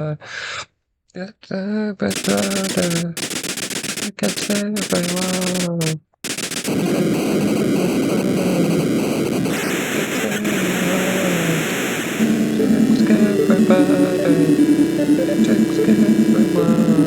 It's a bit harder. I can say everyone. Just everybody. Just everyone.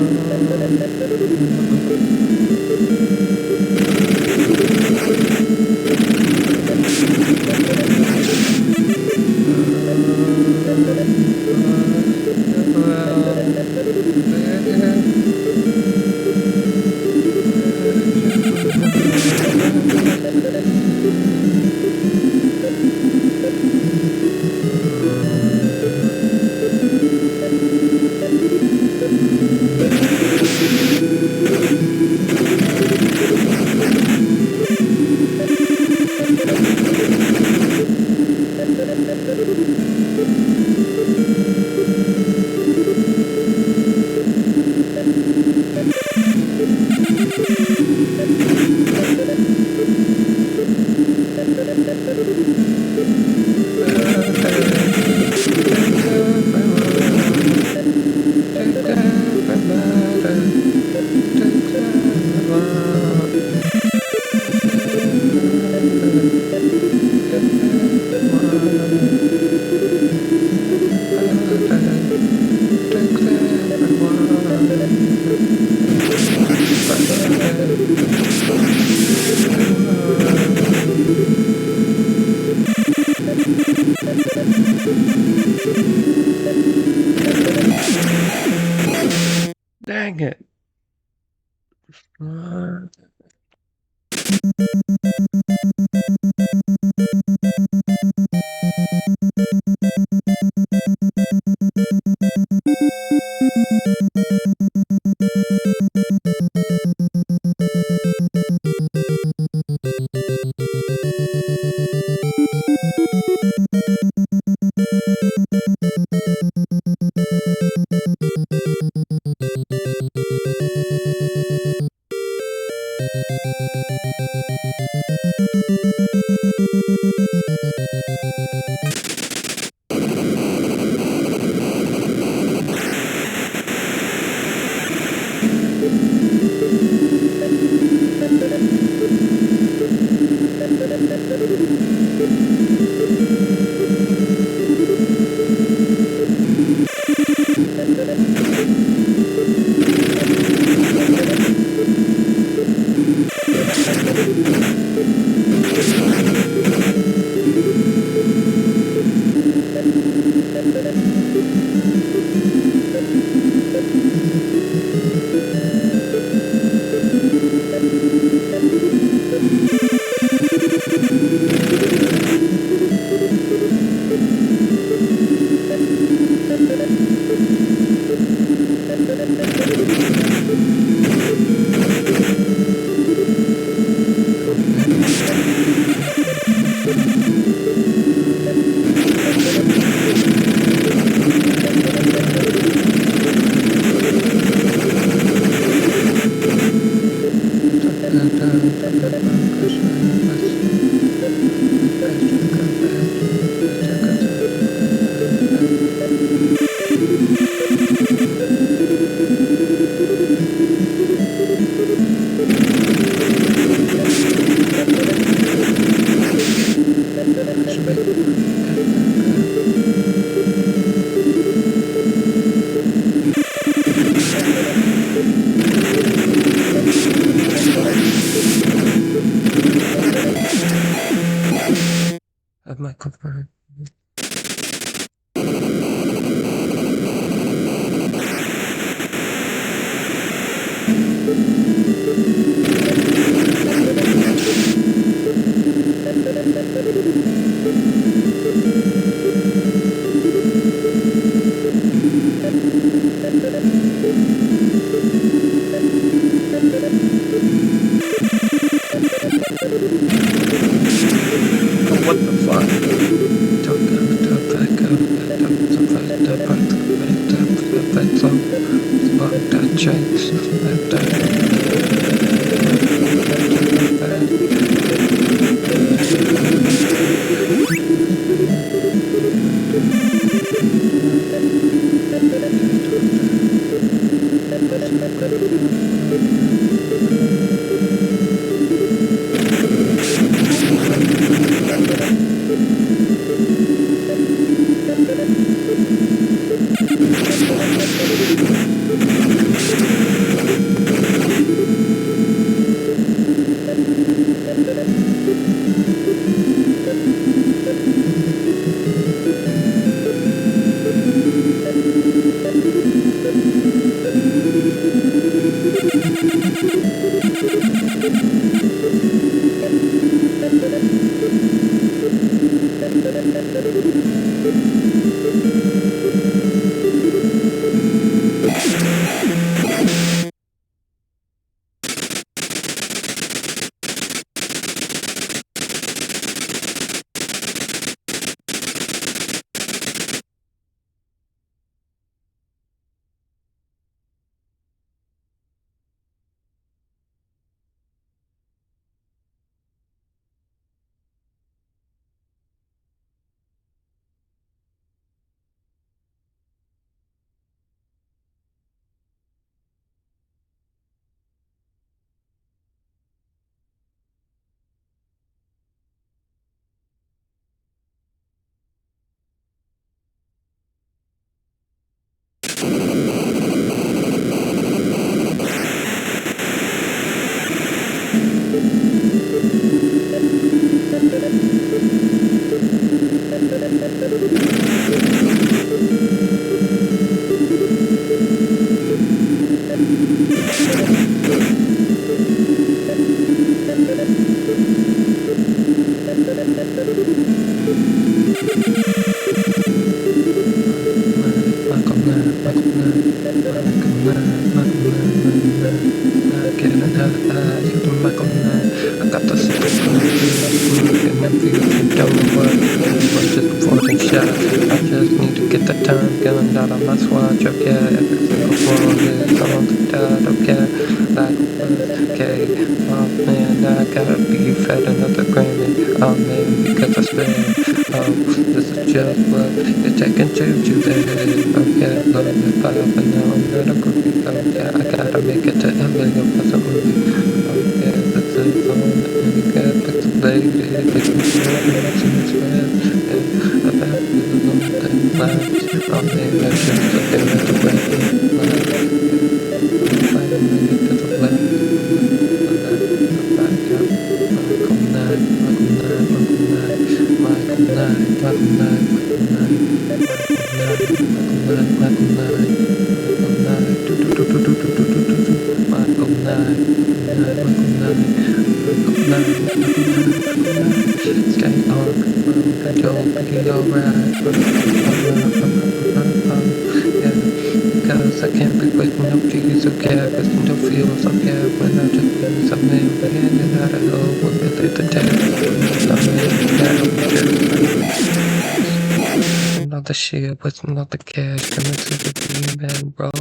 Dang it. Of my comfort. What the fuck? The shit was not the cash coming to the team and bro.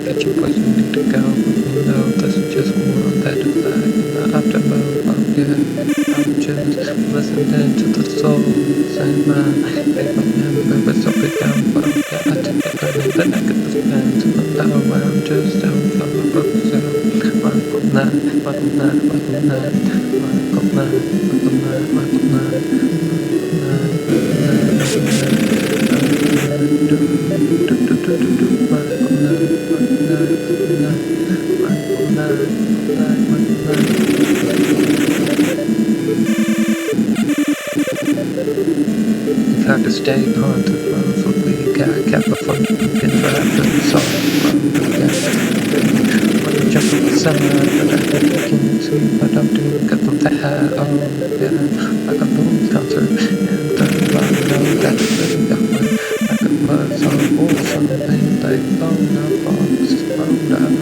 Get your boys need to go, but you know this is just one that is like in the aftermath. I'm just listening to the souls and my remember so big down, but I take it learning that I get this pen to the now I'm just down from my brother's out. Michael 9, Michael 9, Michael 9, Michael 9, Michael 9, Michael 9. Got to stay on the phone for we got California looking right from the song. Wanna jump on the side, but I can't see what I'm doing. Got them that oh yeah, like a boom concert and the know that it's really got one. Like a buzz on all something like blown up box, blown down,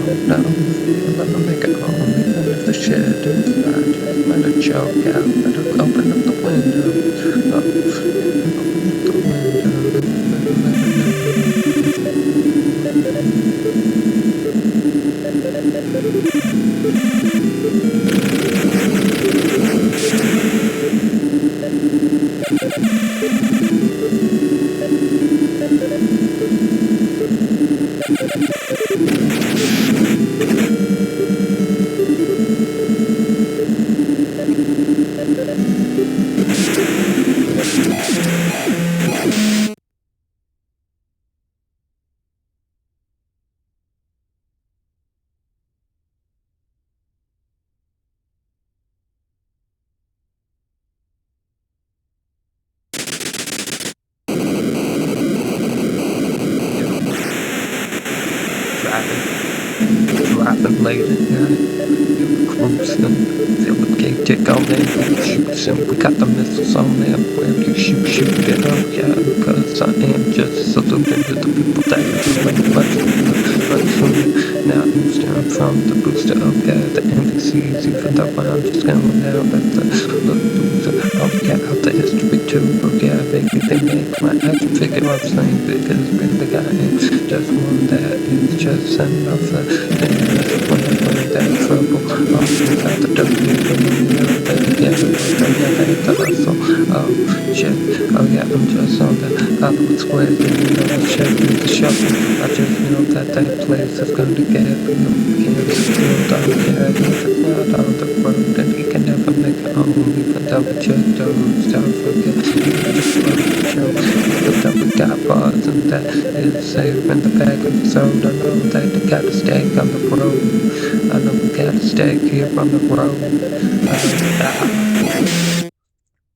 let me make it home, even if the shit is not just let it choke out, let it open up the window. Oh, and fill with cake tick on there. Shoots and we got the missiles on there. Where you shoot it up, yeah. Because I am just saluting to the people that are doing much sooner. Now I'm steering from the booster up, yeah. The NPCs, even though I'm just going down at the loser. Oh yeah, out the history too. Oh yeah, baby, they make my action figure up saying because really I am just one that is just sending off the thing that's when that trouble. Oh, without the W, that together, the hustle. Oh shit, oh yeah, I'm just on the Hollywood Square, the check with the shuffle. I just know that place is going to get can't still don't care if it's not on the road, and he can never make it home, even though it just don't forget. Even though we got bars and that is safe in the back of the soda. I know that we gotta stay on the road. I know we gotta stay here on the road.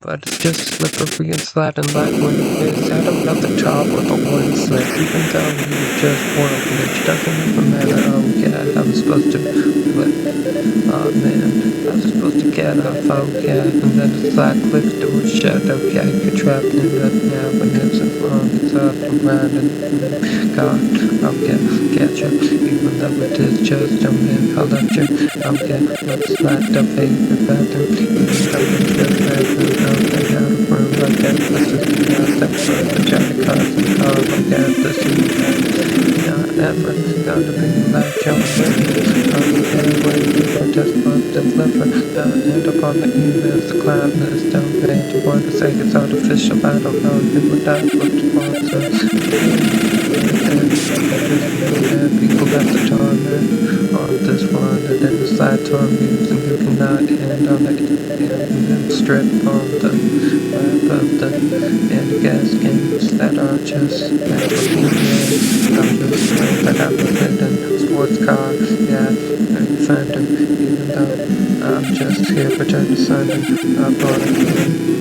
But it's just slippery and sliding like when it is out of the top with a one slip. Even though you just world glitch, doesn't even matter. Oh yeah, I was supposed to, but oh man, I was supposed to get off. Oh yeah, and then it's like clicks to a shut. Okay, you're trapped in that now, and it's as long as up and round and God. Okay, catch up. Even though it is just a man, I'll let you. Okay, let's slide the favorite bathroom. Even though it's just bathroom. They got a room like that, this is that first the Johnny Carson car like that, this is not ever gonna be like John when you protest but deliver, end up on the emails, the cloud list, don't pay to want to say it's artificial, I don't know, you would not look to sponsor. People got the torment on this one, and then the side torn views, and you cannot end on it, and then strip on the wrap of the and gas games that are just I'm just that I'm in sports car, yeah, and Fender, even though I'm just here pretending to sign up on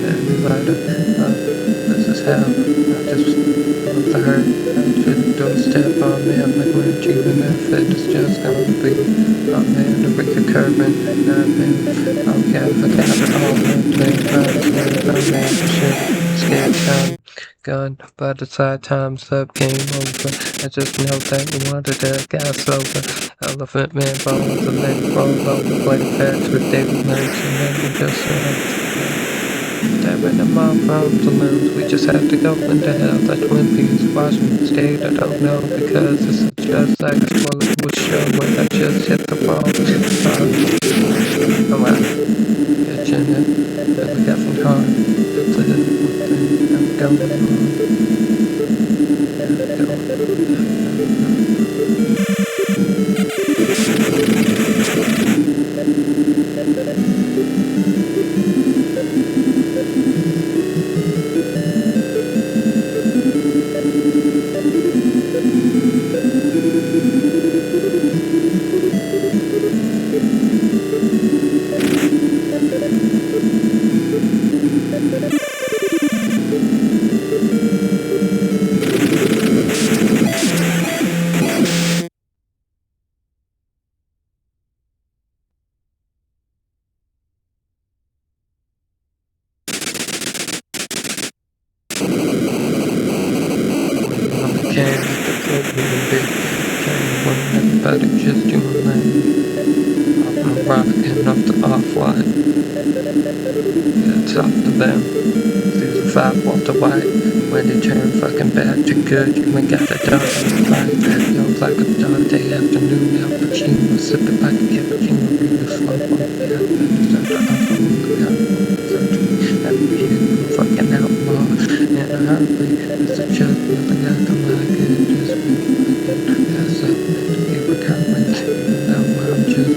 and lighter. This is how I just love the hurt. Don't step on me, I'm like when even if it's just gonna be a man to break a curve and okay, I got it all man, shit, scared time, gone, by the side times up, game over, I just know that you wanted to gas over, elephant man bones, and then roll over, play pets with David Lynch, and then we just Staring at my problems alone, we just have to go into hell. That's Twin Peaks, Washington State. I don't know because this is just like a Hollywood show when I just hit the wall. Oh wow, catching it, really effing hard. That's it. I'm going on. Everybody just doing that. I'm rocking off the offline. It's up to them. These 5 Walter White. When they turn fucking bad to good, you ain't got a dog fight. Yo, like a Dante afternoon, Al Pacino, sipping like a cappuccino, really slow on the fucking outlaw. And a heartbeat, it's a just nothing I can like it. Just been fucking pass up and be recovering. Even though I'm just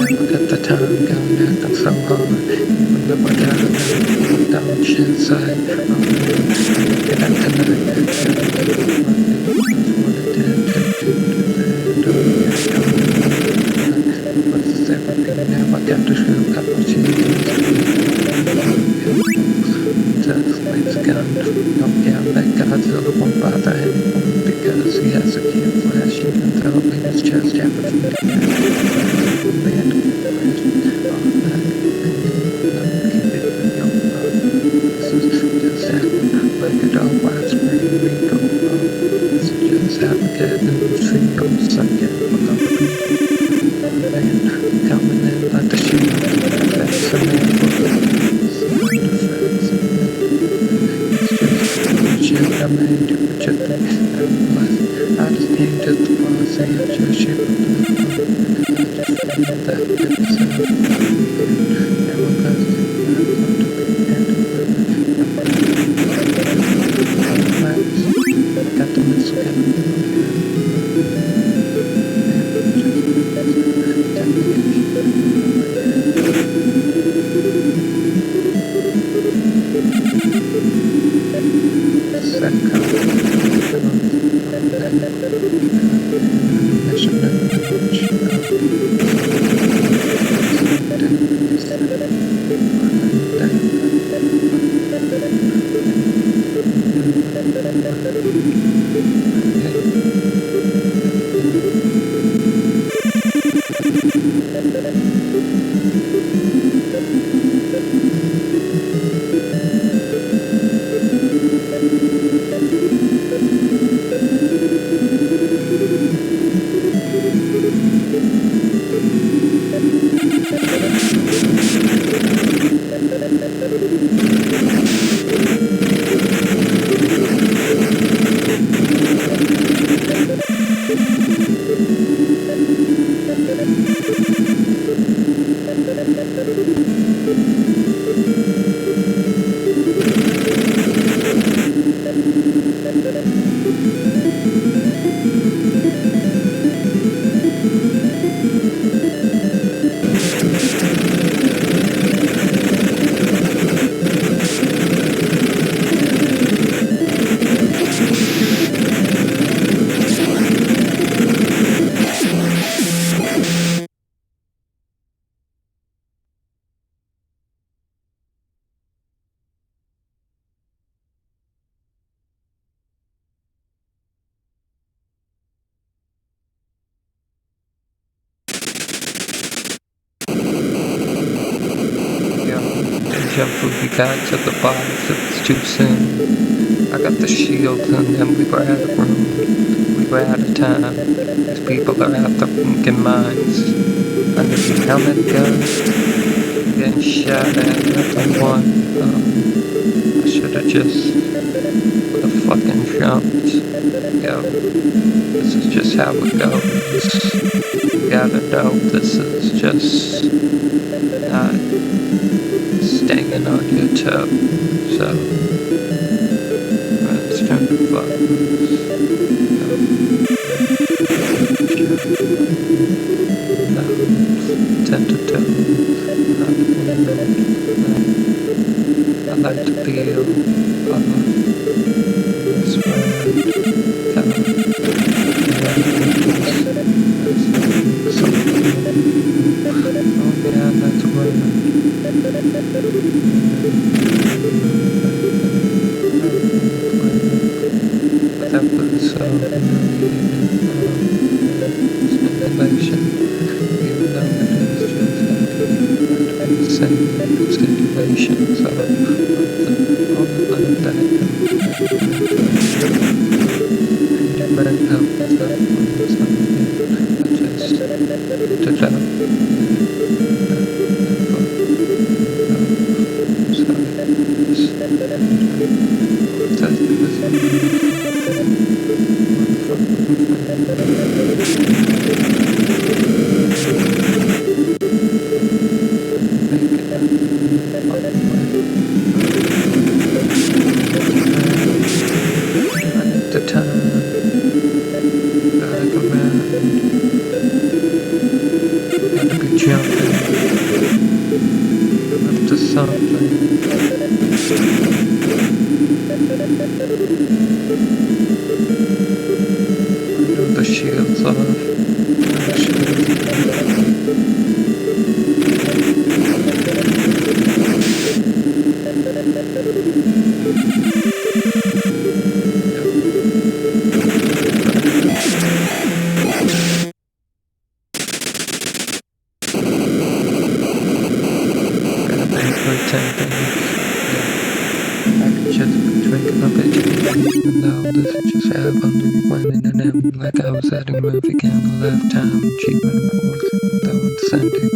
never got the time going acting so hard. Even though I got it, down shit side. Oh man, get out tonight. That's what it did. Take to the what's this everything now? I got the shoe, got my shoes. Let's gun. Don't get that Godzilla won't bother anyone because he has a kid flash. Even though it's just happened to me. Band all that. Keep it young. This is just happened like a dog widespread Rico. This is just happened in the trio. Second, man coming in like the shield. That's a man for sound effects. It's just shit I made to project it. I just came to the boss and just shit with that episode. And my cousin, got the missile coming. Jump we got to the box, it's too soon. I got the shield and then we were out of room. We were out of time. These people are out their fucking minds. And if you helmet guns, getting shot at nothing one. I should have just fucking jumped. Yo, this is just how it goes. You gotta know this is just not staying on your toe, so let's turn the buttons. Tend to tell. I like to feel spread, oh yeah, that's right. That was stimulation, even though it is just stimulation, so all the that might help with that one, so I just did that. The time like a man, gotta be jumping up to something. I know the shield's off. Even though this had just happened, we went in and out like I was at a movie candle lifetime achievement awards, even though it's sending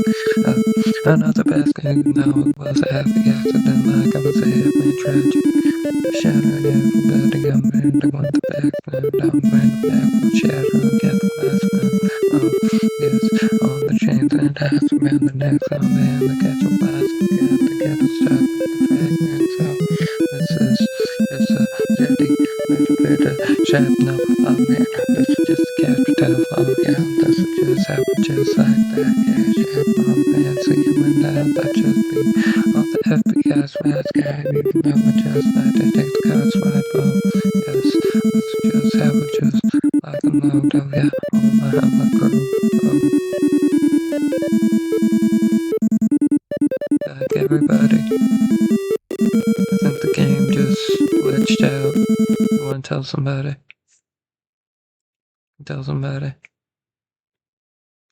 another basket, even though it was a happy accident, like I was a hitman tragic. Shattered everybody, I'm in the one the back man, I'm in the back, will shatter, get the glass man. Yes, all the chains and ties around the necks, I'm in the catch a blast, we got to get a shot with the fragment, so this is just a jetty, little bit of shrapnel, oh man, this is just a catch tell, oh yeah, this is just happen just like that, yeah, shrapnel, oh man, see you in the hell, that just be all the FBI's rats guy, even though I just like to take the cards right, oh yes, this is just happen just like a load, oh yeah, oh my hammer crew, oh, like everybody, I think the game just glitched out. You wanna tell somebody? Tell somebody.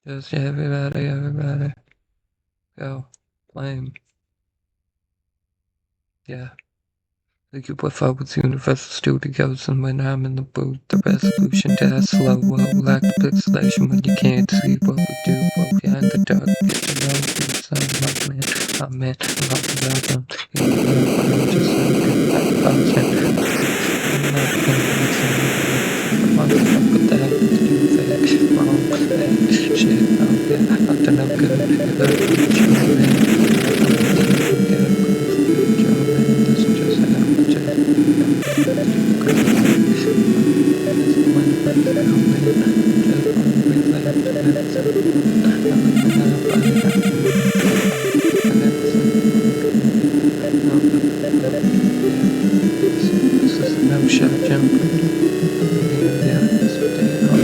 Just everybody. Go. Flame. Yeah. Thank you with with Universal Studios, and when I'm in the booth, the resolution does slow, like the pixelation when you can't see what we do, behind the dark, get to know you, son, my man, I'm not about them, I'm just I'm not gonna listen, motherfucker, that you fake, wrong, bad, shit, oh yeah, nothing no good, you better put your man, this is just how much no shot jump. Yeah, this day on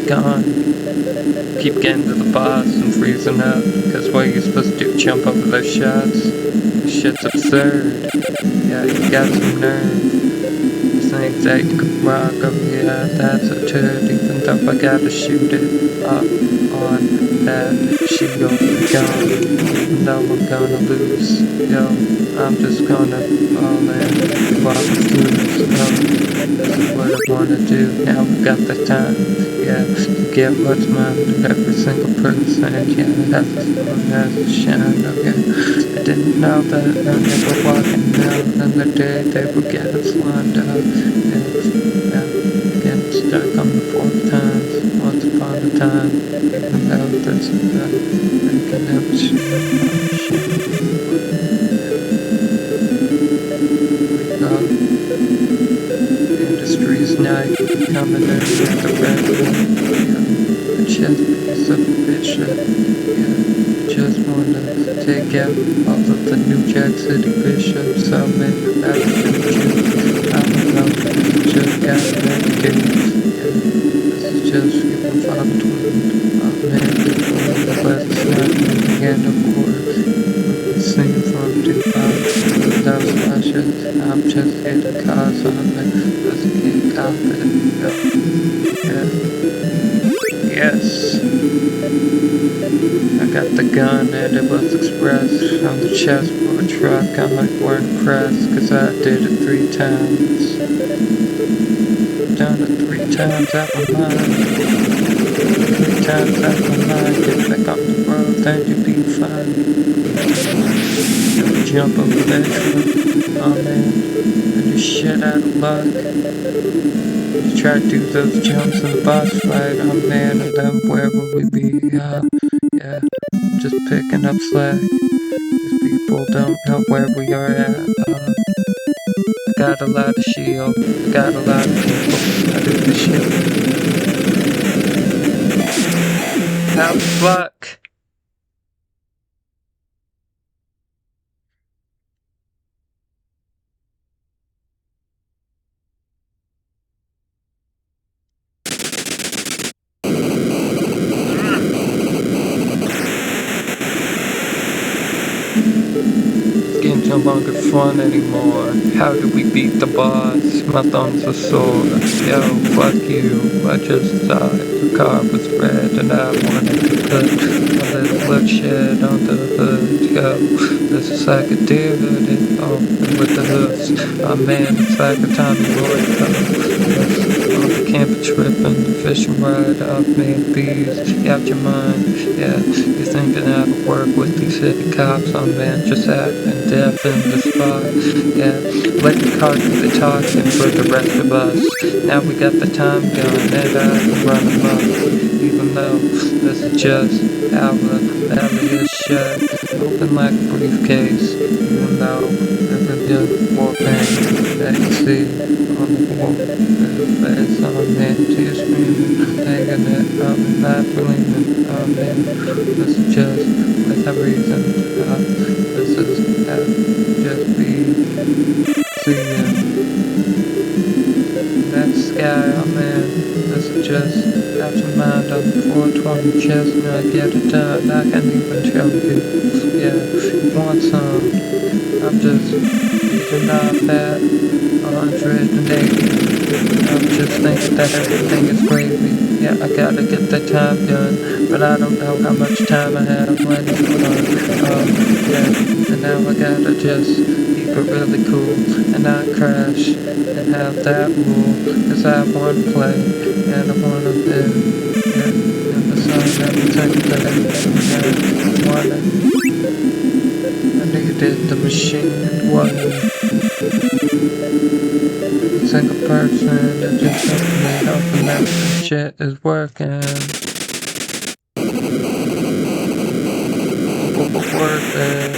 gone. Keep getting to the boss and freezing up, because what you're supposed to do, jump over those shots? This shit's absurd. Yeah, you got some nerve. You think that you could rock up, yeah, that's a turd, even though I gotta shoot it up on that shield gun. Even though I'm gonna lose, yo, I'm just gonna fall in, walk through, this is what I wanna do, now we got the time, yeah, to get what's mine, every single person, yeah, has a sun, has a shine, okay, I didn't know that when they were walking out in the day, they were getting slimed out, yeah, getting stuck on the 4th time, once upon a time, even though this is they can never shoot, Industry's night, coming in with the red one, yeah, the chess piece of a bishop, yeah, just wanna take out all of the New Jack City bishops, so man, that's the I don't know, just got that dude, yeah, this is just people 520, oh man, let's not get a war, singing from Dubai. Those flashes, I'm just here to cause something, just can't cop it, yeah, yes, I got the gun and it was expressed on the chessboard truck, I'm like, we're impressed, cause I did it 3 times, done it 3 times out my mind, 3 times out my mind, get back on the road, then you'll be fine. Jump over that truck, oh man, and you shit out of luck. You try to do those jumps in the boss fight, oh man, and then where will we be? Yeah, just picking up slack. These people don't know where we are at. I got a lot of shield, I got a lot of people, I do the shit. How the fuck? one anymore. How do we beat the boss? My thumbs are sore. Yo, fuck you. I just thought your car was red and I wanted to put a little bloodshed on the hood. Yo, this is like a deer hooded. Oh, and with the hooves. Oh man, it's like a Tommy Boy on the camper trip and the fishing ride. Oh man, bees, you out your mind. Yeah, you're thinking how to work with these city cops. Oh man, just acting deaf in the spot. Yeah, let the car do the talking for the rest of us. Now we got the time gun and I can run amok. Even though this is just how the alley is shut. Open like a briefcase. Even though there's a good war paint that you see on the wall. Face on man, tears screaming, taking it, I'm not believing, oh man, this is just with a reason, this is just be seeing, that sky, oh man, this is just out your mind on the 420 chestnut, get it done, I can't even tell you, yeah, you want some, I'm just eating off at 180. I'm just thinking that everything is gravy. Yeah, I gotta get the time done, but I don't know how much time I have left. Yeah, and now I gotta just keep it really cool and not crash and have that rule. Cause I wanna play and I wanna live. Yeah, and the sun every single day. Yeah, I needed the machine and one single person that just made hoping that the shit is working. Worth it.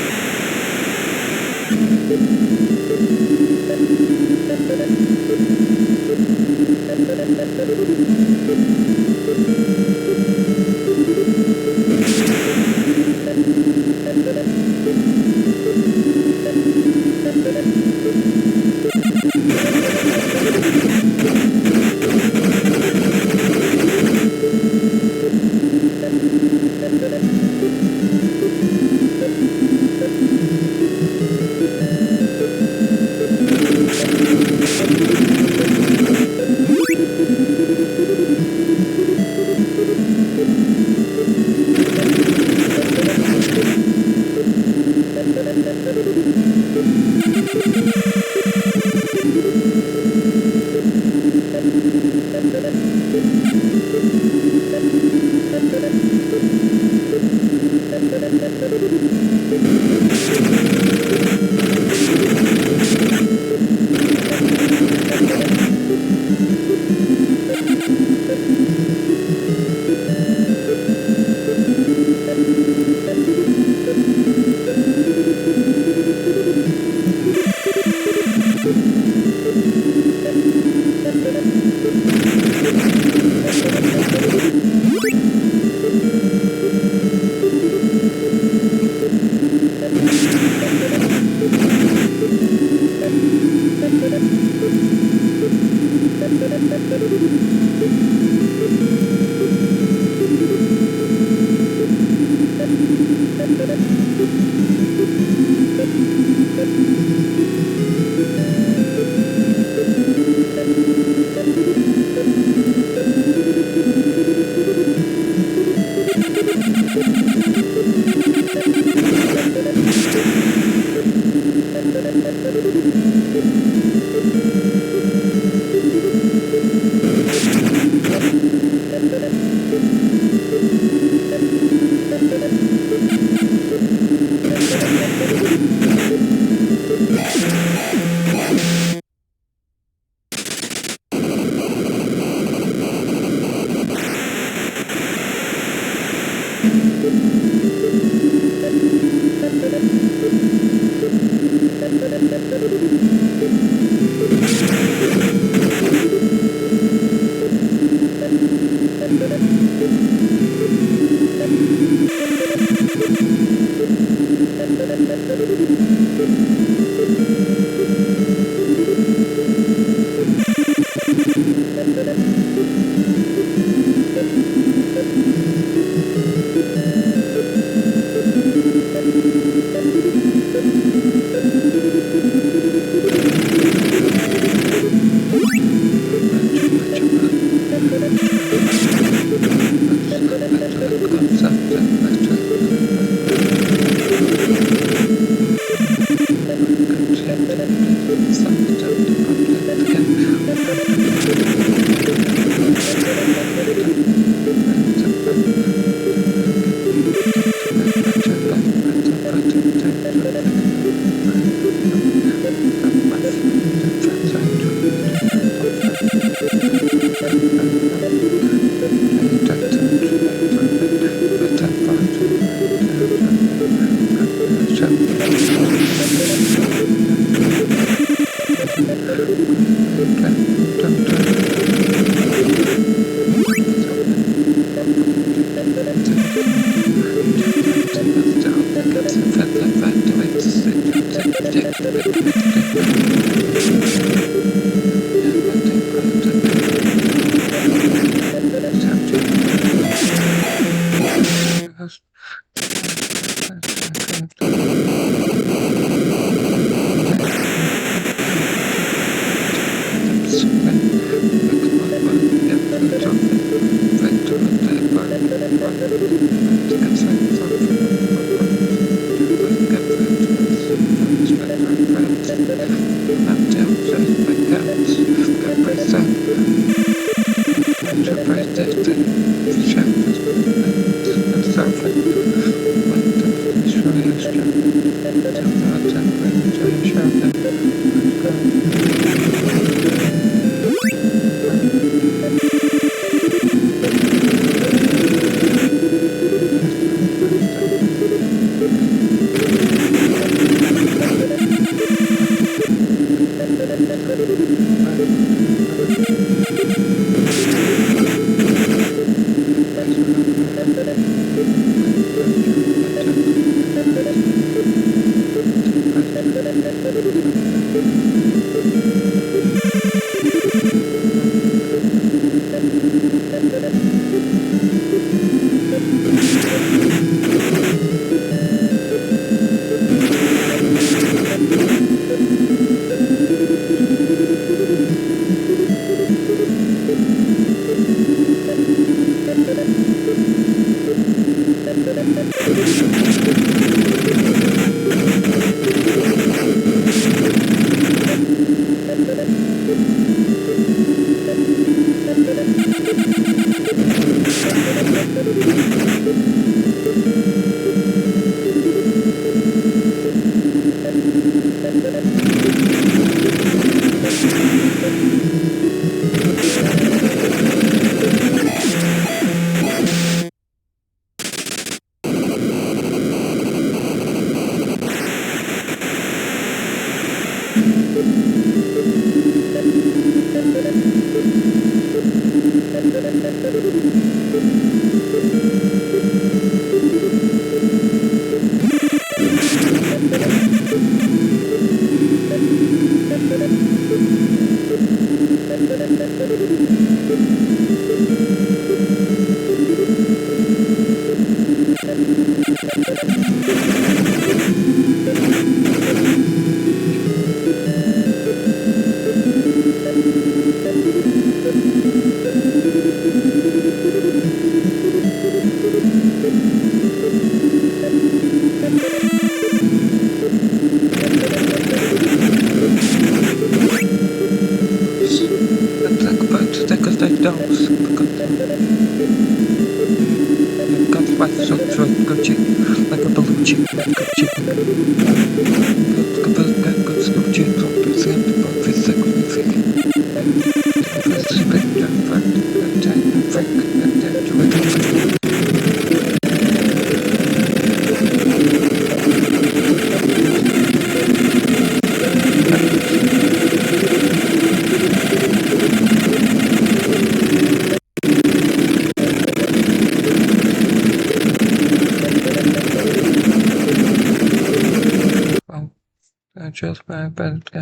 Just by everything.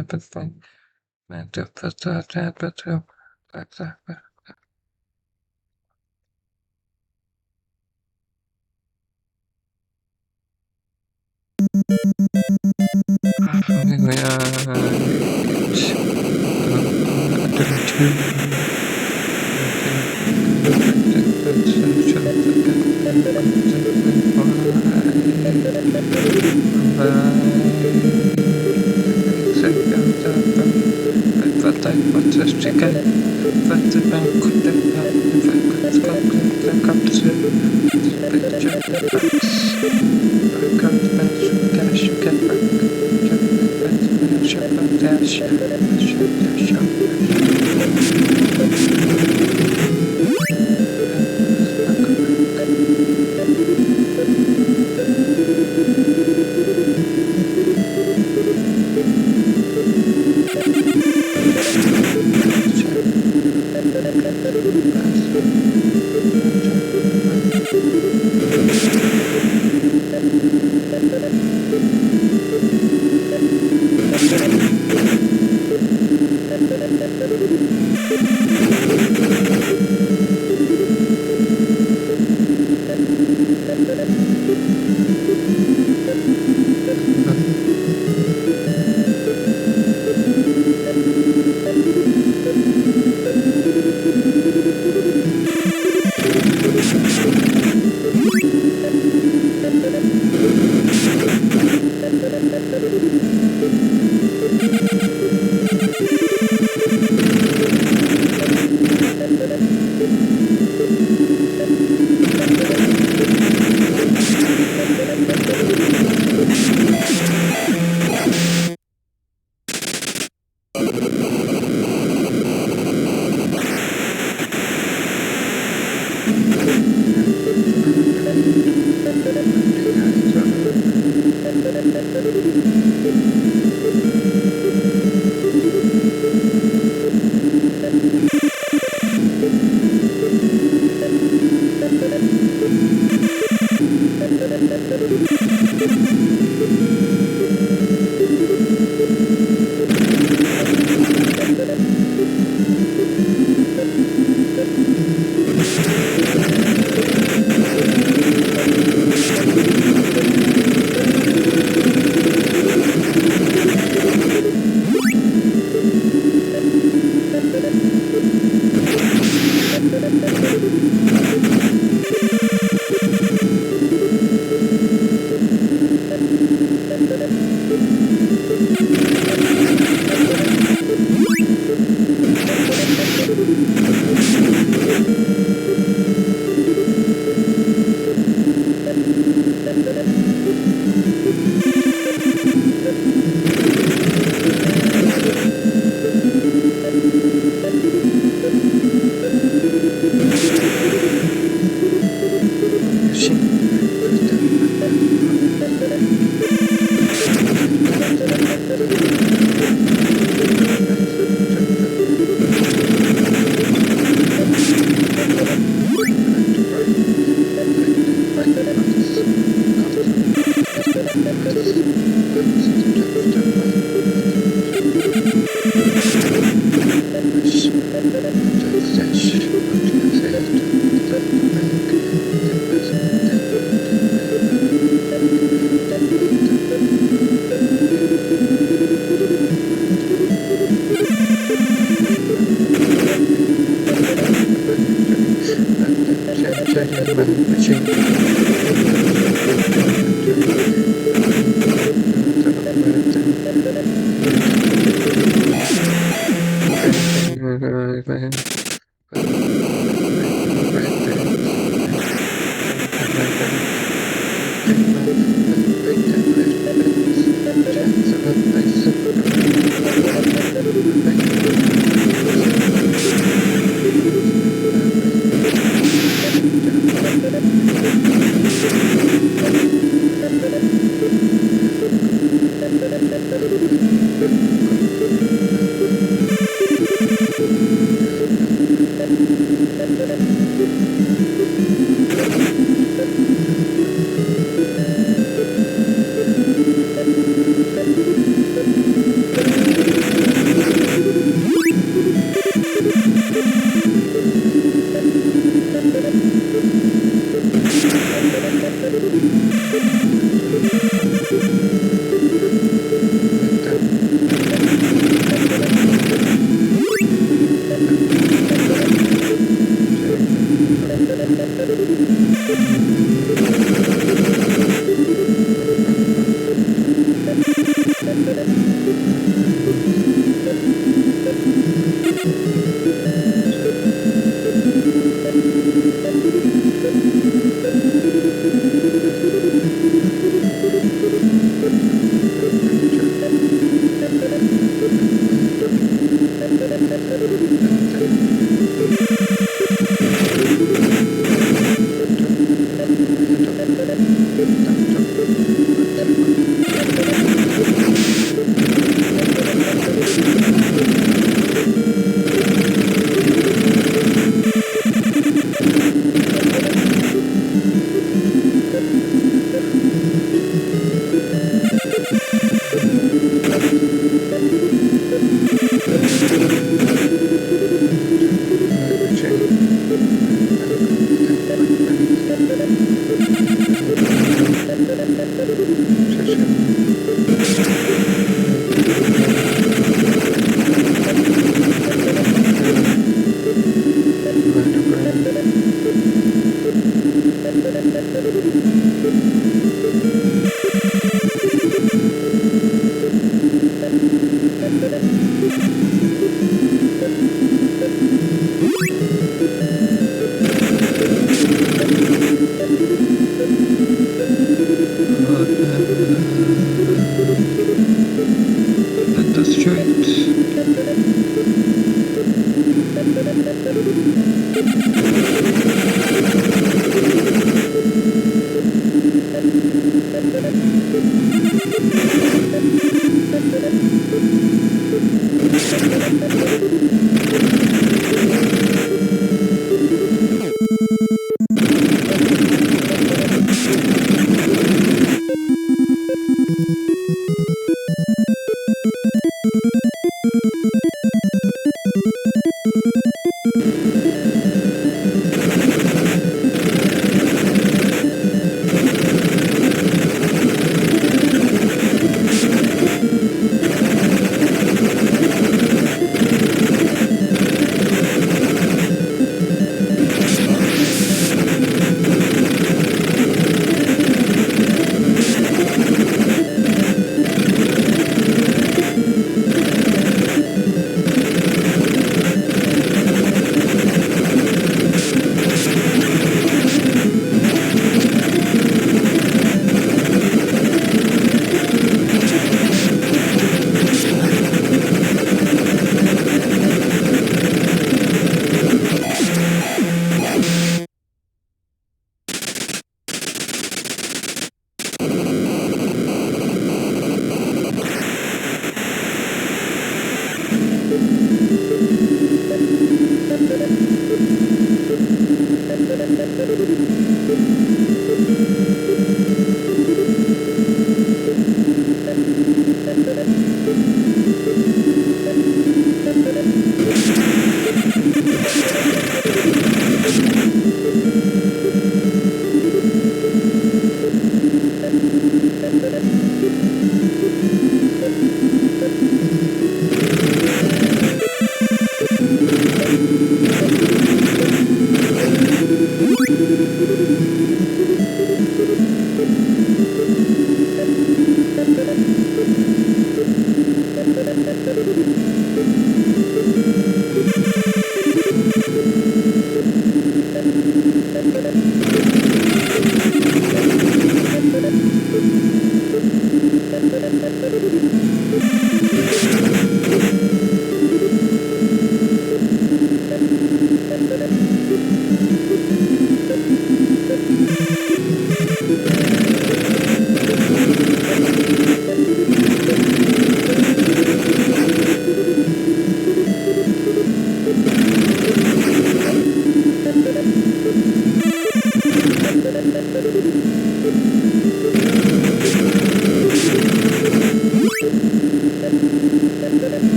Bye.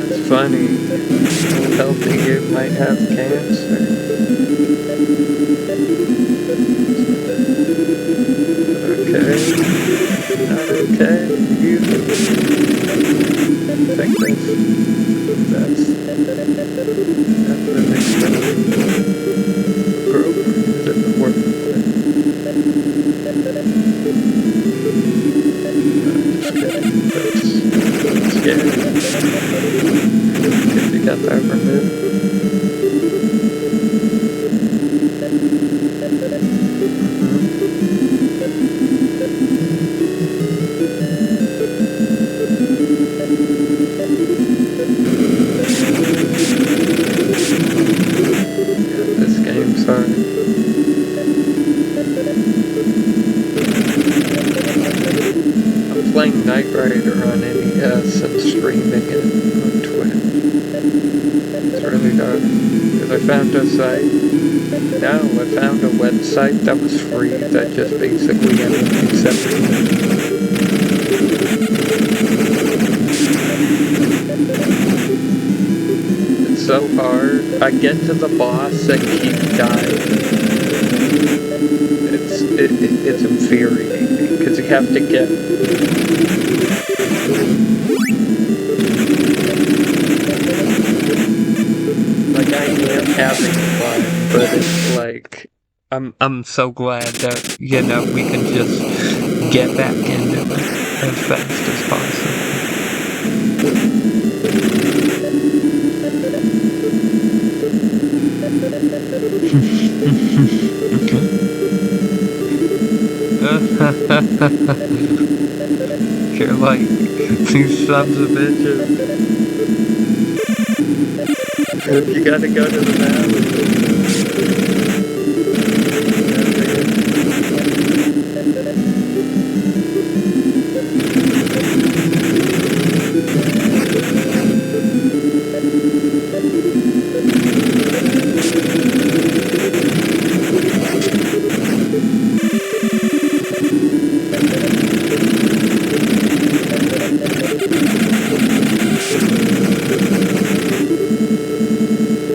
It's funny, healthy you might have cancer. Okay. Not okay. You think that's really appropriate in the workplace. Just kidding. That's scary. If you got that removed. This game's hard. I'm playing Knight Rider on NES and streaming it on Twitch. It's really hard. Because I found a site. No, I found a website that was free that just basically accepted it. It's so hard. I get to the boss and keep dying. It's infuriating because you have to get. Like I am having fun, but it's like I'm so glad that we can just get back into it as fast as possible. You're like, these sons of bitches. You gotta go to the valley.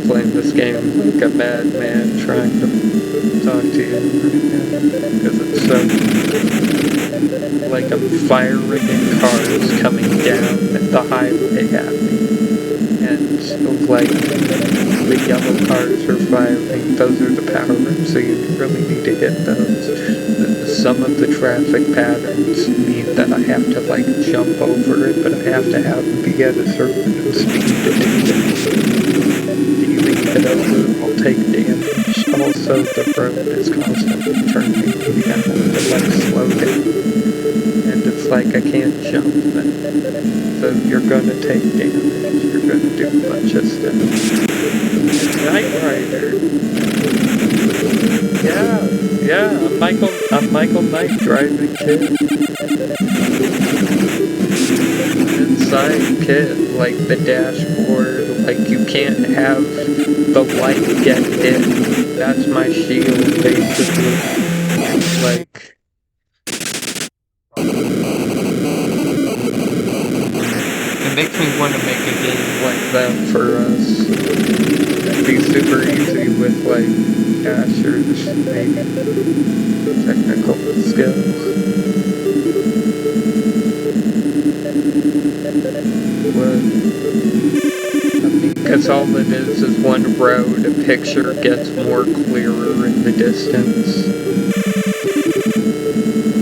Playing this game like a madman trying to talk to you right now because it's so like I'm firing in cars coming down the highway at me, and like the yellow cars are firing. Those are the power ups, so you really need to hit those. Some of the traffic patterns mean that I have to like jump over it, but I have to be at a certain speed to do that. Get over, I'll take damage. Also, the road is constantly turning. You have to like slow down. And it's like I can't jump then. So you're gonna take damage. You're gonna do a bunch of stuff. Knight Rider. Yeah, I'm Michael Knight driving kid. Inside kit, like the dashboard, like you can't have the light get hit. That's my shield, basically. Like, it makes me want to make a game like that for us. It'd be super easy with like dashers, maybe technical skills. Because all it is one road, a picture gets more clearer in the distance.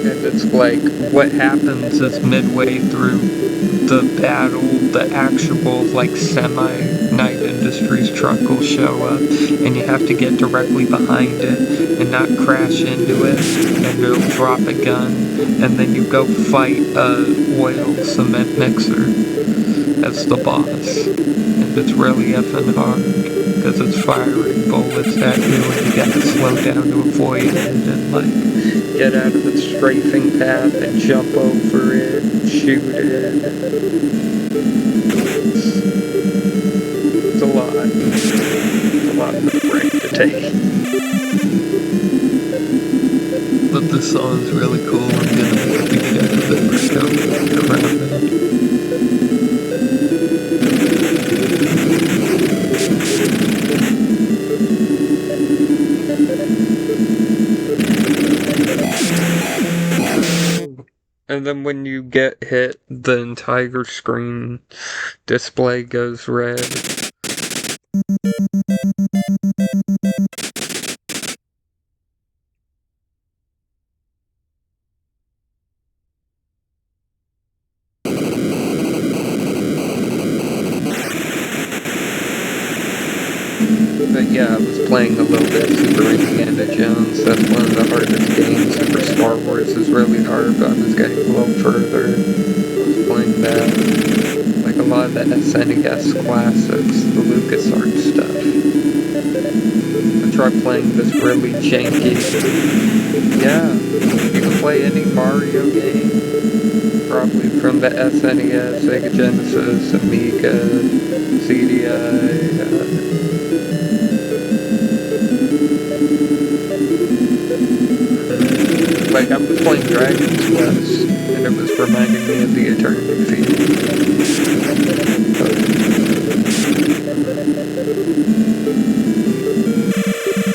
And it's like, what happens is midway through the battle, the actual, like, semi-Night Industries truck will show up, and you have to get directly behind it and not crash into it, and it'll drop a gun, and then you go fight a oil cement mixer as the boss. And it's really effing hard, because because it's firing bullets at you and you got to slow down to avoid it and like get out of its strafing path and jump over it, shoot it. It's a lot. It's a lot for the brain to take. But this song's really cool. I'm gonna make a video of it around it. And then when you get hit, the entire screen display goes red. But yeah, I was playing a little bit of Super Indiana Jones. That's one of the hardest games. Super Star Wars is really hard, but I was getting a little further. I was playing that. Like a lot of the SNES classics, the LucasArts stuff. I tried playing this really janky. Yeah, you can play any Mario game. Probably from the SNES, Sega Genesis, Amiga, CDI. Like, I was playing Dragon's Quest, and it was reminding me of the Eternity Field.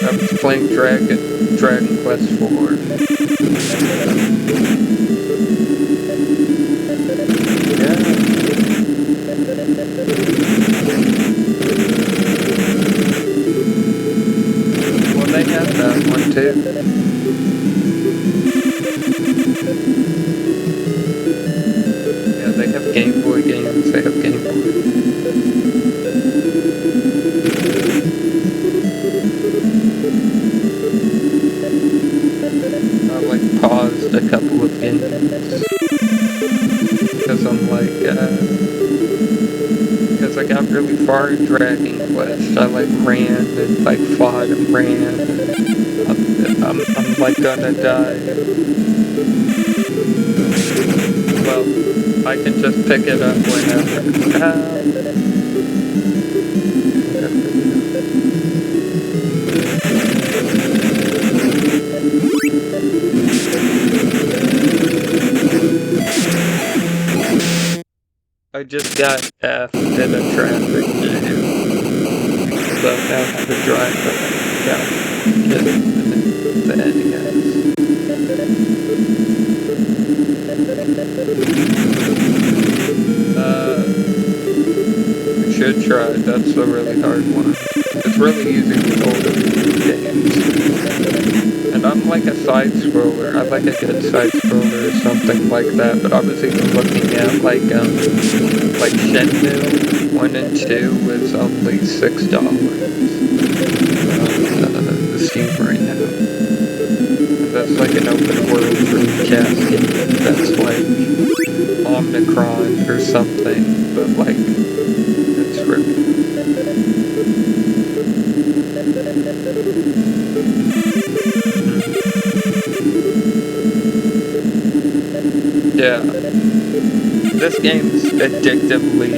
I was playing Dragon Quest 4. Yeah. Well, they have that one too. They have Game Boy games, they have Game Boy. I like paused a couple of games. Because I'm like, because I got really far in Dragon Quest. I like ran and like fought and ran. And I'm like gonna die. Well, I can just pick it up whenever. I just got F'd in a traffic jam. So now I have to drive back to the NES. You should try it. That's a really hard one. It's really easy with older games. And I'm like a side-scroller. I like a good side-scroller or something like that. But I was even looking at like Shenmue 1 and 2 was only $6 on the Steam right now. And that's like an open world Dreamcast game. That's like Omnicron or something. But like, it's really... Yeah. This game's addictively,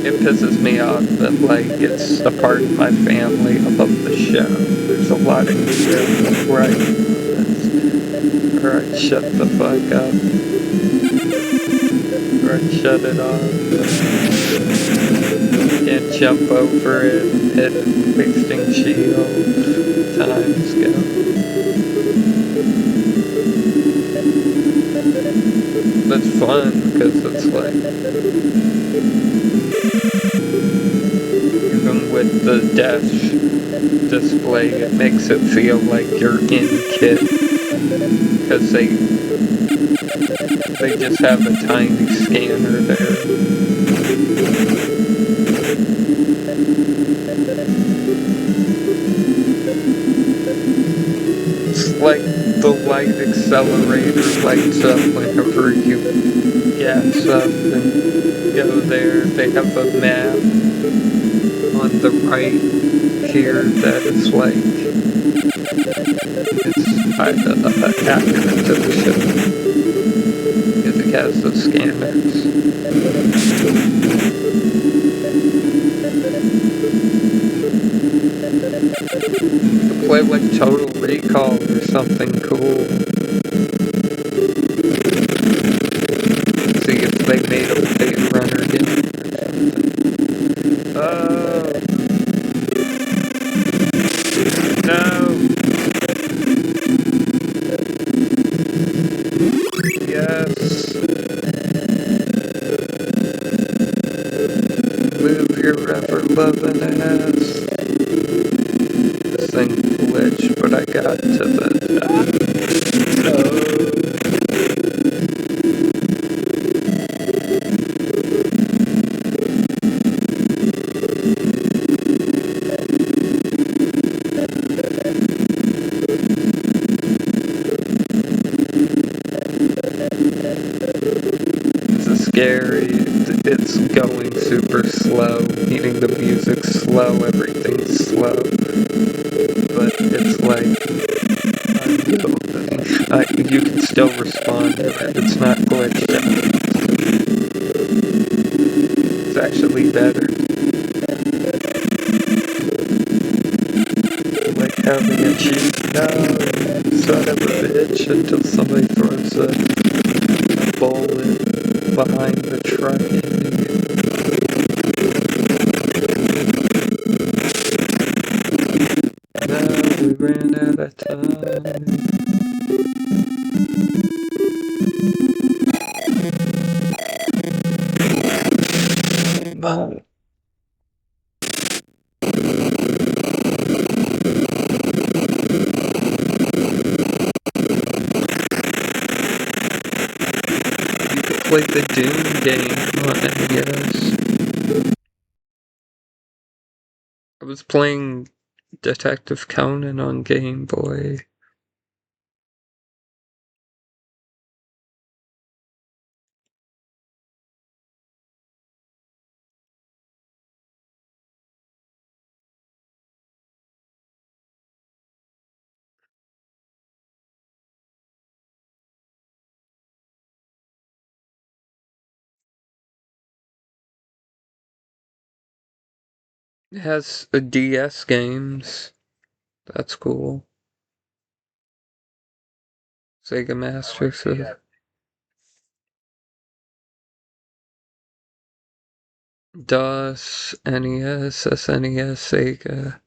it pisses me off, but like, it's a part of my family. I love the show. There's a lot of shit right on this. Alright, shut the fuck up. Alright, shut it off. Can't jump over it, hit wasting shield. Times go. It's fun, because it's like, even with the dash display, it makes it feel like you're in kit, because they just have a tiny scanner there. It's like the light accelerator lights up whenever you gas up and go there. They have a map on the right here that is like, it's accurate to the ship, because it has those scanners. You could play like Total Recall or something cool. See if they made a Blade Runner game or something. Oh! No! Yes! Move your ever-loving ass. This thing glitched, but I got to the... Scary. It's going super slow, meaning the music's slow, everything's slow. But it's like, you can still respond to it. It's not glitched out. It's actually better. Like having a cheat. No, son of a bitch, until somebody throws a bullet behind the truck into you. No, we ran out of time. But you could play the Doom game on NES. I was playing Detective Conan on Game Boy. It has a DS games. That's cool. Sega Master System. DOS, NES, SNES, Sega.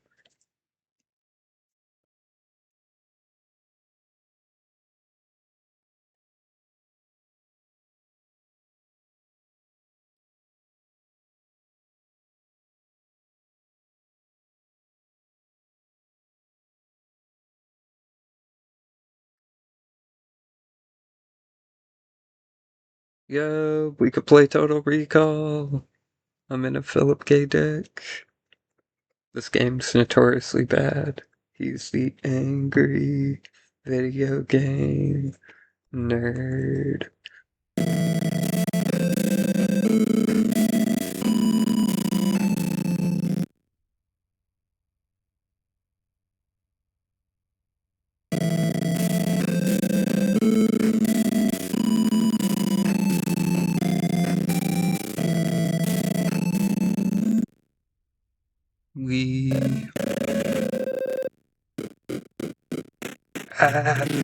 Yo, we could play Total Recall. I'm in a Philip K. Dick. This game's notoriously bad. He's the angry video game nerd. We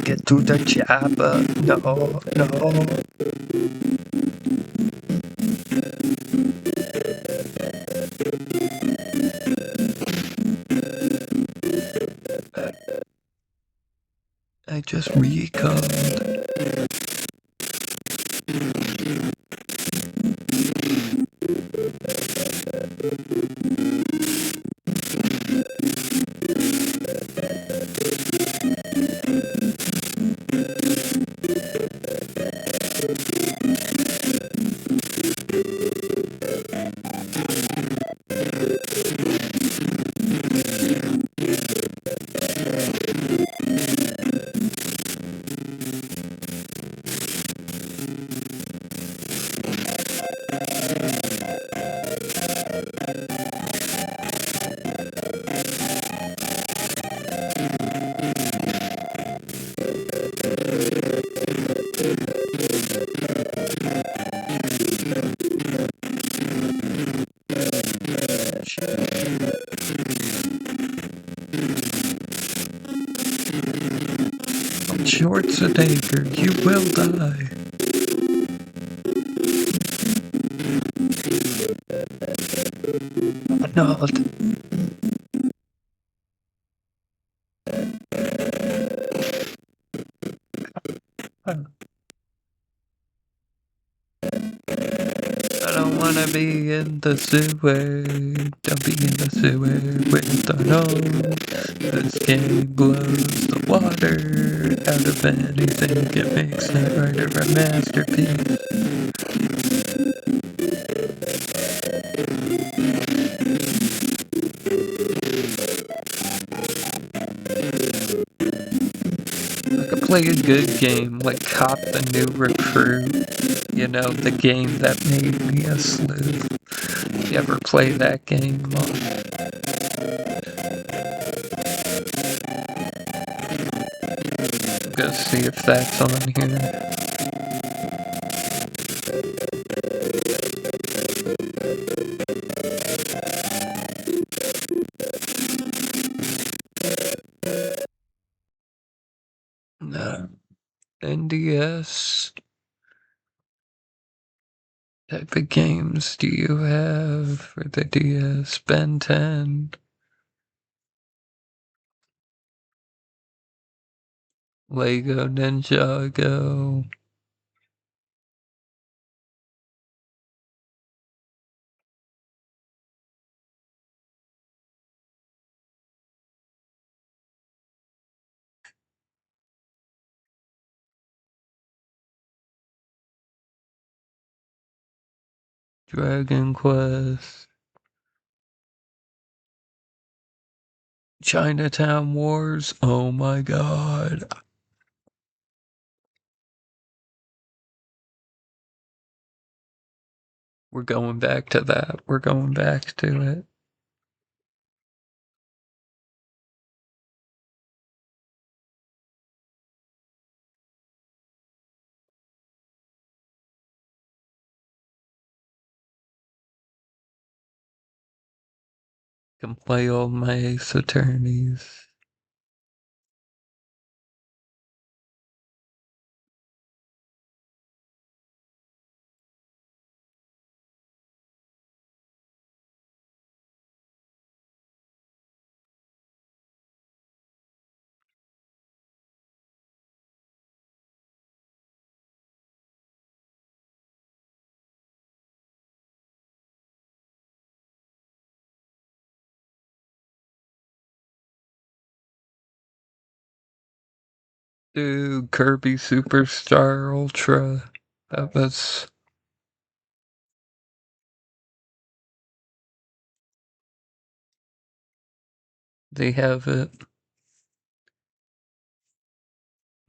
get to the chopper. No, no. I just recalled. Schwarzenegger, you will die. No. I don't wanna be in the sewer. Don't be in the sewer with the nose. This game blows the water out of anything. It makes Knight Rider a masterpiece. I could play a good game like Cop the New Recruit. You know, the game that made me a sleuth. You ever play that game, Mom? Go see if that's on here. No. NDS. Type of games do you have for the DS? Ben 10. Lego Ninjago. Dragon Quest. Chinatown Wars. Oh my god. We're going back to that. We're going back to it. Can play all my Ace Attorneys. Dude, Kirby Superstar Ultra. That was... They have it.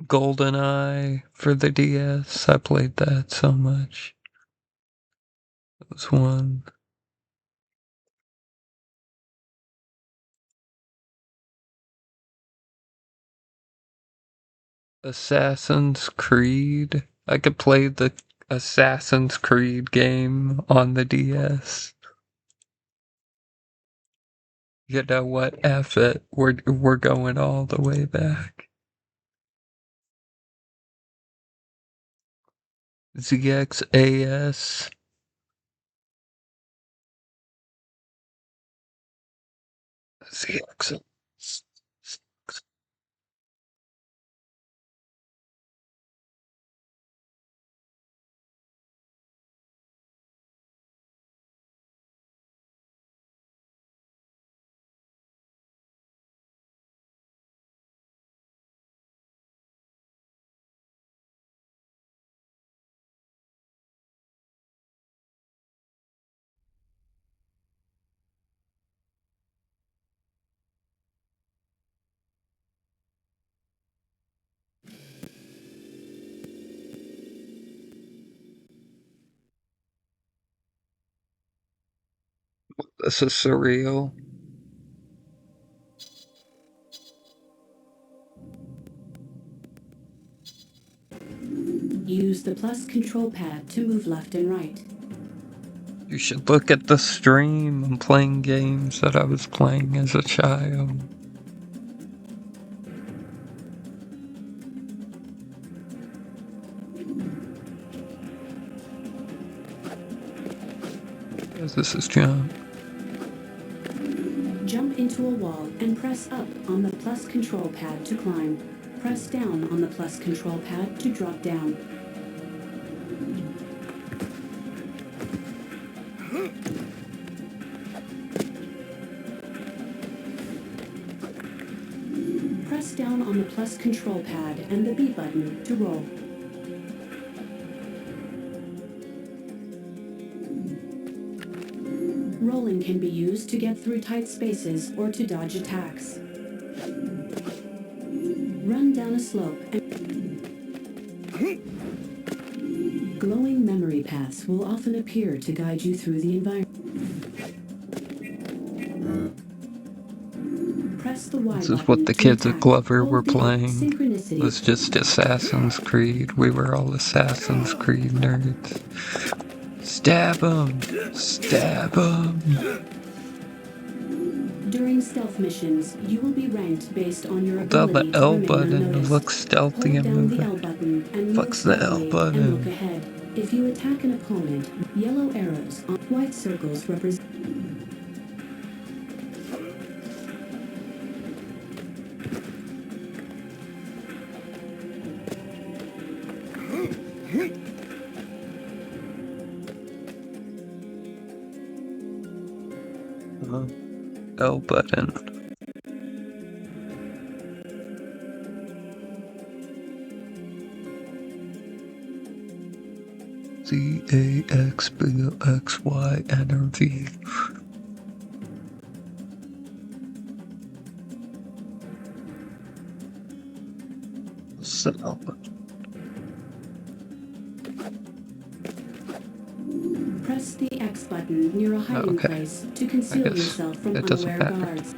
GoldenEye for the DS. I played that so much. That was one. Assassin's Creed. I could play the Assassin's Creed game on the DS. You know what? F it. We're going all the way back. ZXAS. ZX. This is surreal. Use the plus control pad to move left and right. You should look at the stream. I'm playing games that I was playing as a child. this is jump. Jump into a wall and press up on the plus control pad to climb. Press down on the plus control pad to drop down. Press down on the plus control pad and the B button to roll. Rolling can be used to get through tight spaces or to dodge attacks. Run down a slope and glowing memory paths will often appear to guide you through the environment. Press the Y This is button what the to kids at attack. Glover were Hold the playing. synchronicity. It was just Assassin's Creed. We were all Assassin's Creed nerds. Stab him! Stab him! During stealth missions, you will be ranked based on your Hold down ability the to L remain button to unnoticed. look stealthy Hold and down move the it. L button and move Fuck's the L stealthily and look button? ahead. If you attack an opponent, yellow arrows on white circles represent. L button. C-A-X-B-O-X-Y, enter V. What's the L button? Press the X button near a hiding Okay. place to conceal guess yourself from it doesn't unaware matter. guards.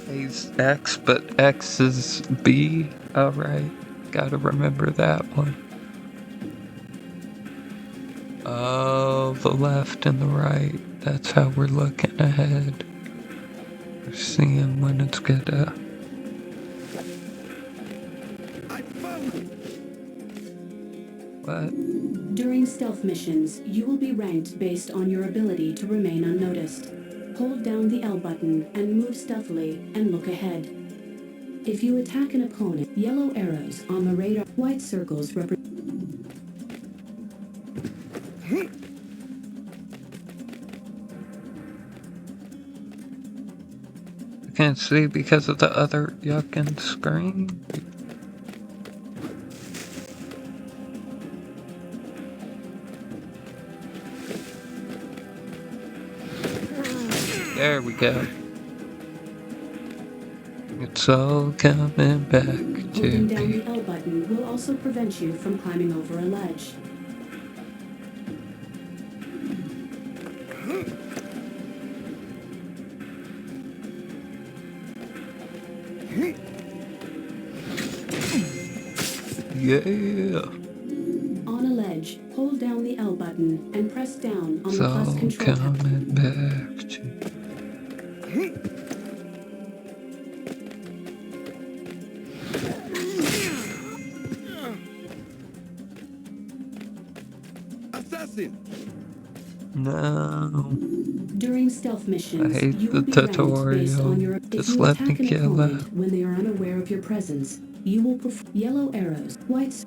A's X, but X is B. Alright, gotta remember that one. Oh, the left and the right. That's how we're looking ahead. We're seeing when it's gonna. What? During stealth missions, you will be ranked based on your ability to remain unnoticed. Hold down the L button and move stealthily and look ahead. If you attack an opponent, yellow arrows on the radar, white circles represent. I can't see because of the other yuckin' screen. There we go. It's all coming back to Holding down me. the L button will also prevent you from climbing over a ledge. Yeah. On a ledge, hold down the L button and press down on It's the all plus control pad. coming back to me. Assassin! No. During stealth missions, I hate you the will be ranked based on tutorial. your. If Just you let me attack an kill opponent it. when they are unaware of your presence, you will perform yellow arrows, white.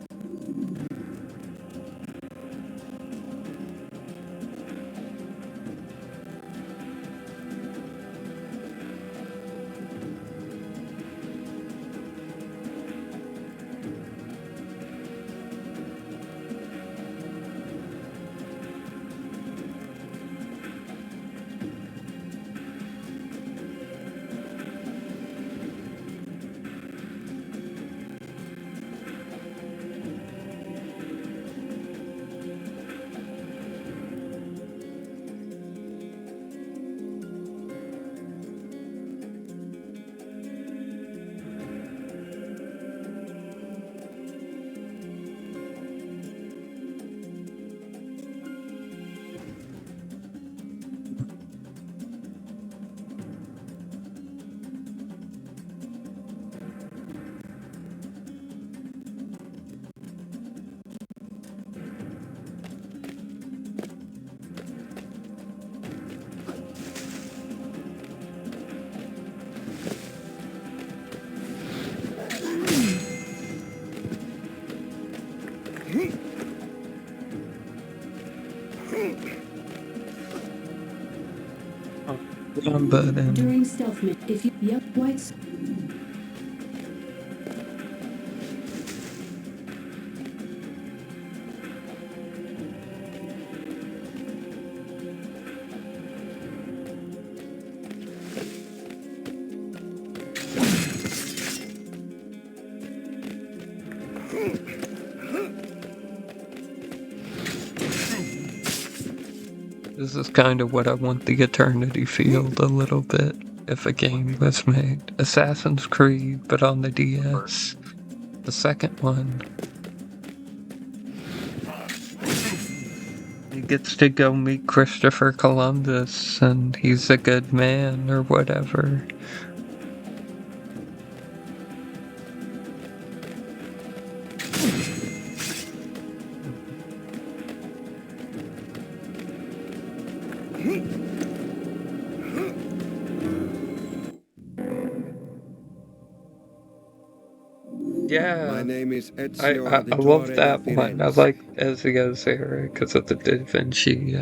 Wrong button. During stealth mission, if you white. This is kind of what I want the Eternity field a little bit if a game was made. Assassin's Creed, but on the DS. The second one. He gets to go meet Christopher Columbus, and he's a good man, or whatever. Yeah, My name is I Ezio love Auditore that da one. I Firenze. like Ezio's era because of the Da Vinci.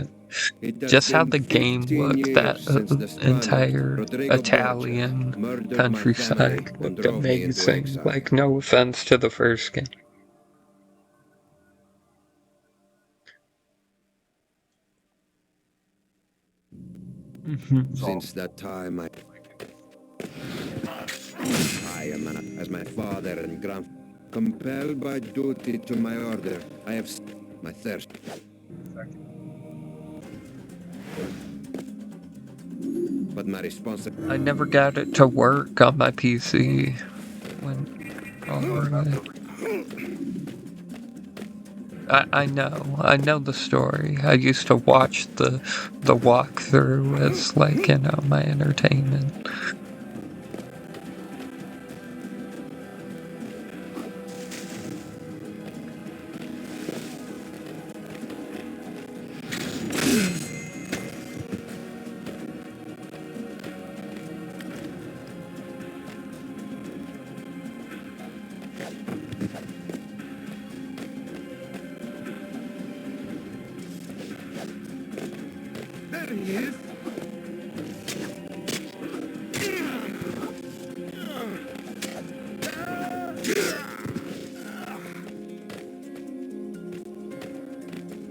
It has Just how been the game 15 looked, that years since the Spaniard entire Rodrigo Borgia Italian murdered my family countryside and looked drove me into amazing. exile. Like, no offense to the first game. Since that time, I am as my father and grandfather. Compelled by duty to my order, I have my thirst. But my responsibility. I never got it to work on my PC. I know the story. I used to watch the walkthrough as, like, my entertainment. There he is.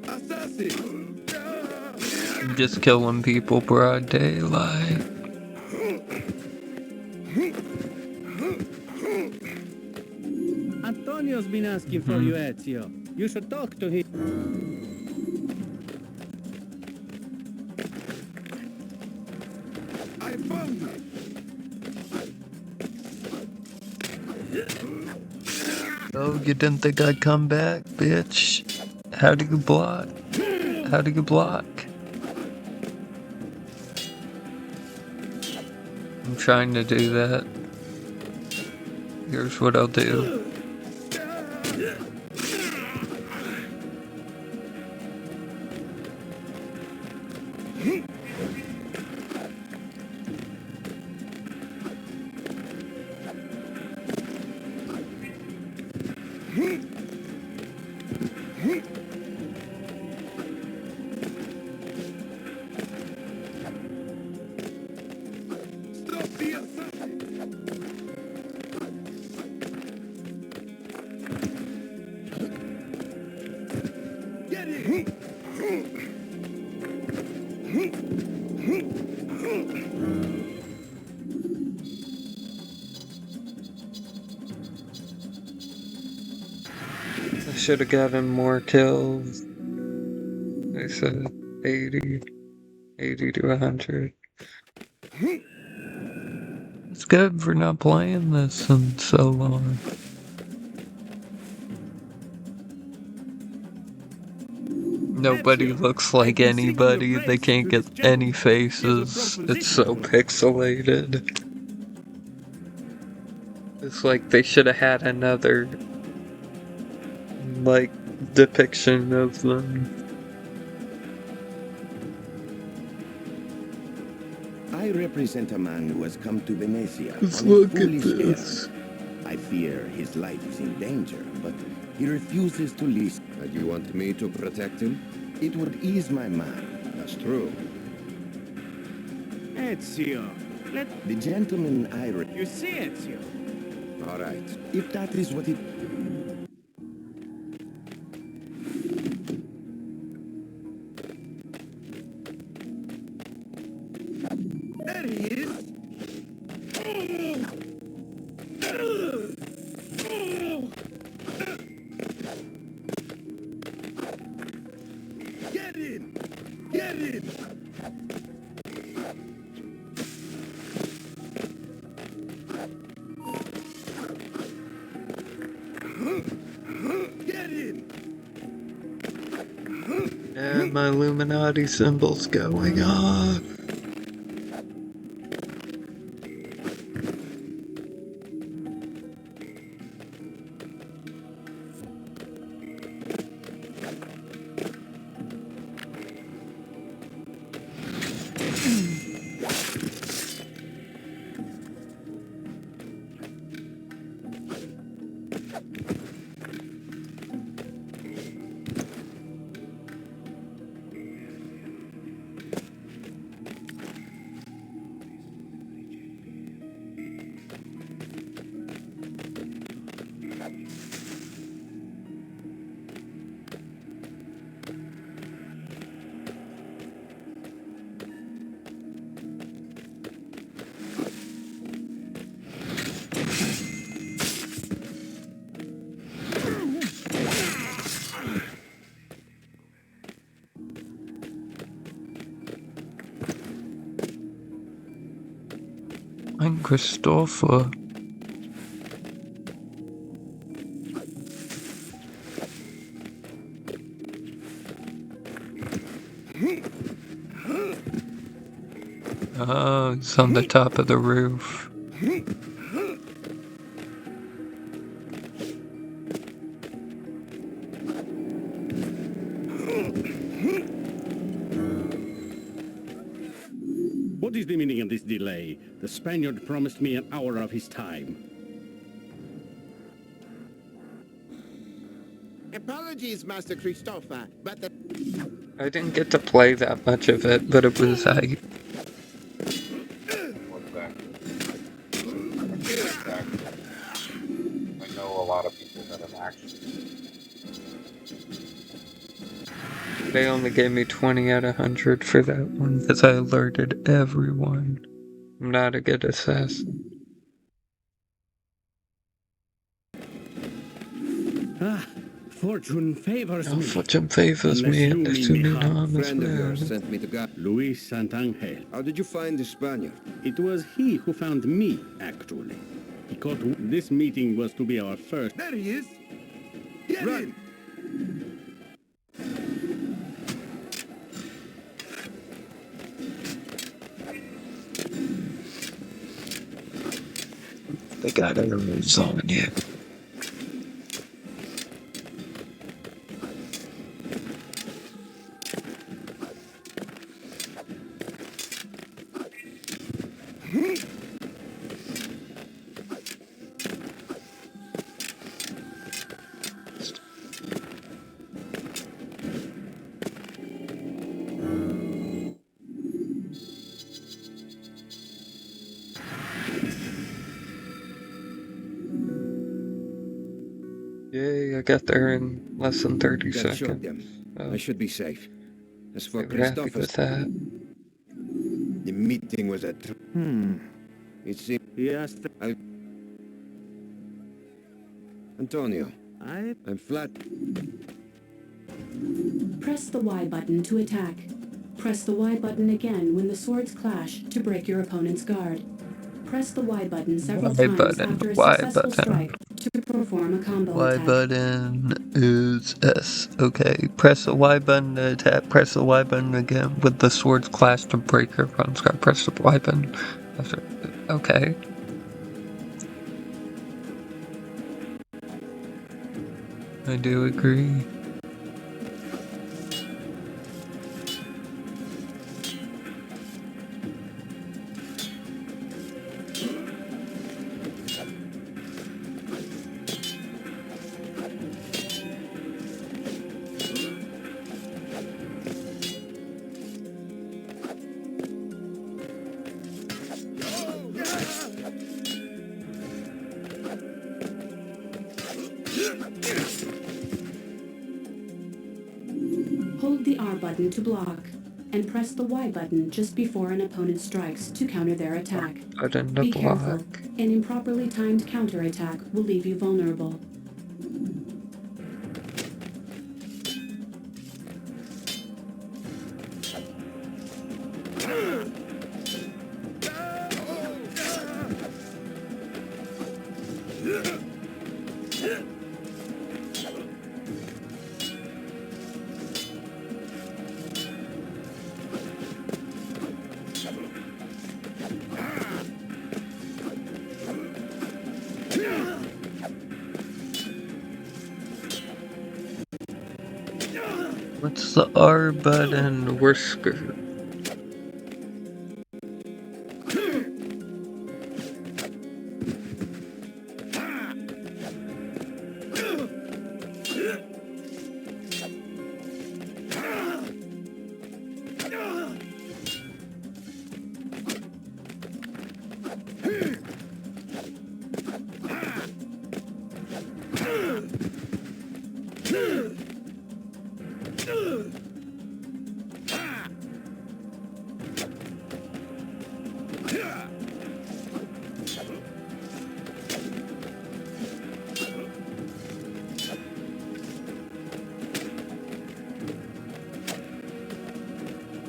Assassin! Just killing people broad daylight. Antonio's been asking for you, Ezio. You should talk to him. I found him! Oh, you didn't think I'd come back, bitch? How do you block? How do you block? I'm trying to do that. Here's what I'll do. Stop the assassin! Get him! I should have gotten more kills. They said 80 to 100. It's good for not playing this in so long. Nobody looks like anybody. They can't get any faces. It's so pixelated. It's like they should have had another, like, depiction of them. I represent a man who has come to Venezia Let's on a look at foolish this. errand. I fear his life is in danger, but He refuses to listen. And you want me to protect him? It would ease my mind. That's true. Ezio, let The gentleman I... you see, Ezio. All right. If that is what it... There he is! Get in! Get in! Get in! And my Illuminati symbol's going off. I'm Christopher. Oh, it's on the top of the roof. What is the meaning of this delay? The Spaniard promised me an hour of his time. Apologies, Master Christopher, but the... I didn't get to play that much of it, but it was hype. I know a lot of people that have actually. They only gave me 20 out of 100 for that one because I alerted everyone. I'm not a good assassin. Ah, fortune favors Oh, me. fortune favors Unless me you and mean does me me harm as Friend of well. yours sent me to God. Luis Santangel. How did you find the Spaniard? It was he who found me, actually. He caught... This meeting was to be our first... There he is! Get Run! in! They got arrows on you. Yay, I got there in less than 30 That showed seconds. them. Oh, I should be safe. As for they were happy Christopher's, with that. the meeting was a... It seemed... He asked... Antonio, I... I'm flat. Press the Y button to attack. Press the Y button again when the swords clash to break your opponent's guard. Press the Y button several Y times button, after a Y successful button. strike to perform a combo Y attack. button is S. Okay, press the Y button to attack. Press the Y button again with the swords clash to break your opponent's guard. Press the Y button after. Okay. I do agree. R button to block, and press the Y button just before an opponent strikes to counter their attack. Button to Be block. careful, an improperly timed counterattack will leave you vulnerable. What's the R button? We're screwed.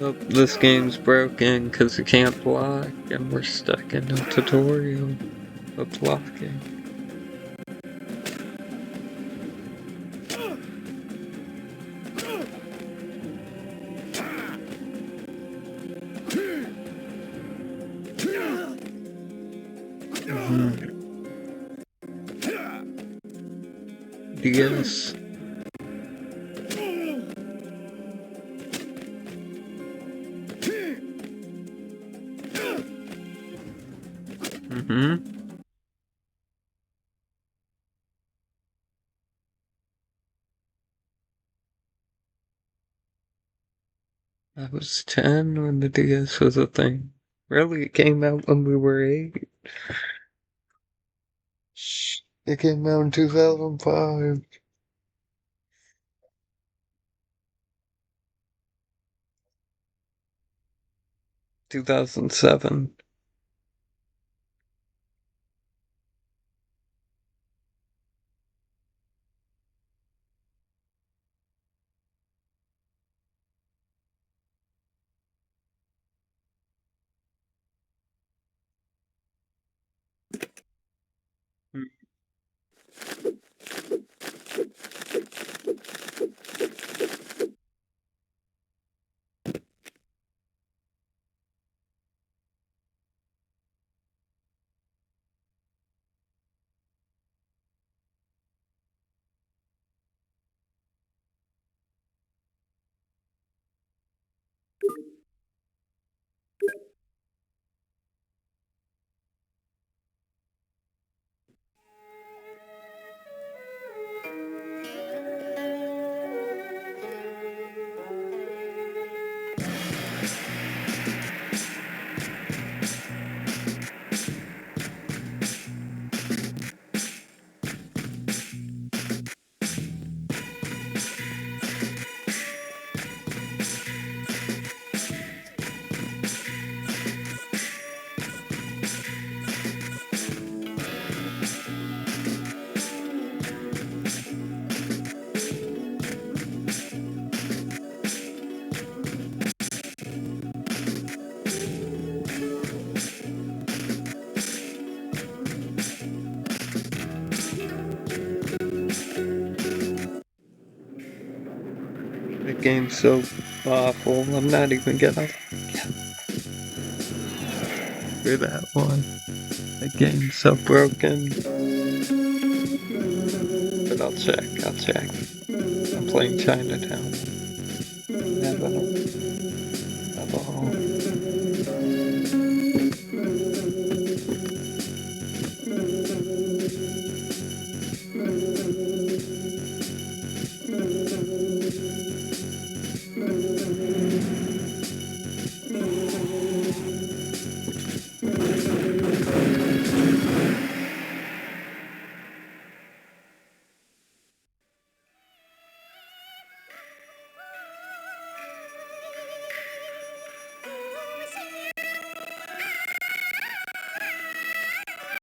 Oh, this game's broken because it can't block, and we're stuck in a tutorial of blocking. DS. I was 10 when the DS was a thing. Really, it came out when we were 8. It came out in 2005. 2007. The game's so awful, I'm not even gonna for that one. The game's so broken. But I'll check. I'm playing Chinatown. Hello.